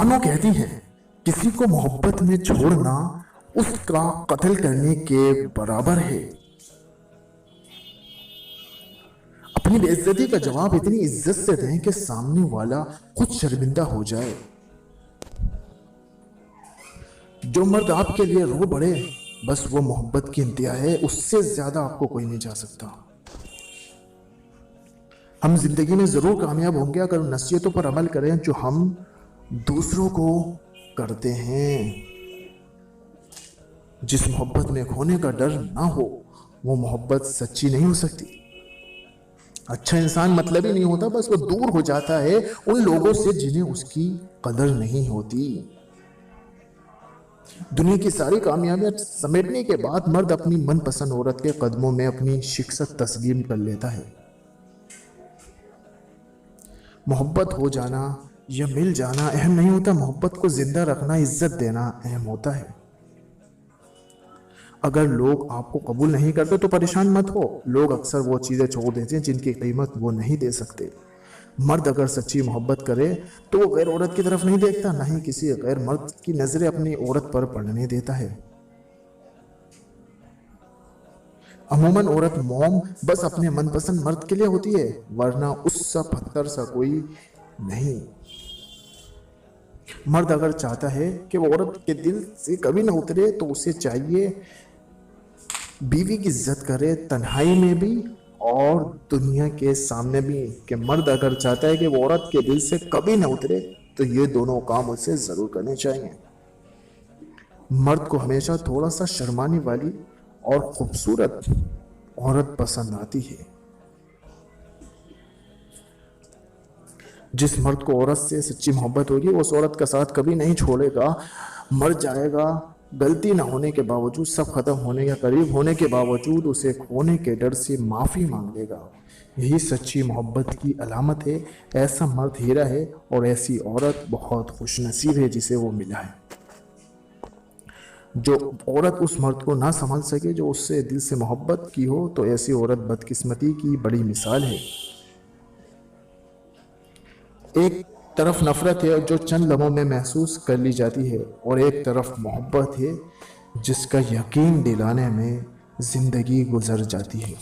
मानो कहती हैं, किसी को मोहब्बत में छोड़ना उसका कत्ल करने के बराबर है। अपनी बेइज्जती का जवाब इतनी इज्जत से दें कि सामने वाला खुद शर्मिंदा हो जाए। जो मर्द आपके लिए रो पड़े, बस वो मोहब्बत की इंतहा है, उससे ज्यादा आपको कोई नहीं जा सकता। हम जिंदगी में जरूर कामयाब होंगे अगर उन नसीहतों पर अमल करें जो हम दूसरों को करते हैं। जिस मोहब्बत में खोने का डर ना हो, वो मोहब्बत सच्ची नहीं हो सकती। अच्छा इंसान मतलब ही नहीं होता, बस वो दूर हो जाता है उन लोगों से जिन्हें उसकी कदर नहीं होती। दुनिया की सारी कामयाबियां समेटने के बाद मर्द अपनी मनपसंद औरत के कदमों में अपनी शिकस्त तस्लीम कर लेता है। मोहब्बत हो जाना या मिल जाना अहम नहीं होता, मोहब्बत को जिंदा रखना, इज्जत देना अहम होता है। अगर लोग आपको कबूल नहीं करते तो परेशान मत हो। लोग अक्सर वो चीजें छोड़ देते हैं जिनकी कीमत वो नहीं दे सकते। मर्द अगर सच्ची मोहब्बत करे तो वो गैर औरत की तरफ नहीं देखता, ना ही किसी गैर मर्द की नजरें अपनी औरत पर पड़ने देता है। अमूमन औरत मोम बस अपने मनपसंद मर्द के लिए होती है, वरना उससा पत्थर सा कोई नहीं। मर्द अगर चाहता है कि वो औरत के दिल से कभी ना उतरे तो उसे चाहिए बीवी की इज्जत करे, तन्हाई में भी और दुनिया के सामने भी। कि मर्द अगर चाहता है कि वो औरत के दिल से कभी ना उतरे तो ये दोनों काम उसे जरूर करने चाहिए। मर्द को हमेशा थोड़ा सा शर्माने वाली और खूबसूरत औरत पसंद आती है। जिस मर्द को औरत से सच्ची मोहब्बत होगी वो उस औरत का साथ कभी नहीं छोड़ेगा, मर जाएगा। गलती ना होने के बावजूद, सब खत्म होने या करीब होने के बावजूद उसे खोने के डर से माफी मांग लेगा। यही सच्ची मोहब्बत की अलामत है। ऐसा मर्द हीरा है और ऐसी औरत बहुत खुशनसीब है जिसे वो मिला है। जो औरत उस मर्द को ना समझ सके जो उससे दिल से मोहब्बत की हो, तो ऐसी औरत बदकिस्मती की बड़ी मिसाल है। एक तरफ नफरत है जो चंद लम्हों में महसूस कर ली जाती है, और एक तरफ मोहब्बत है जिसका यकीन दिलाने में जिंदगी गुजर जाती है।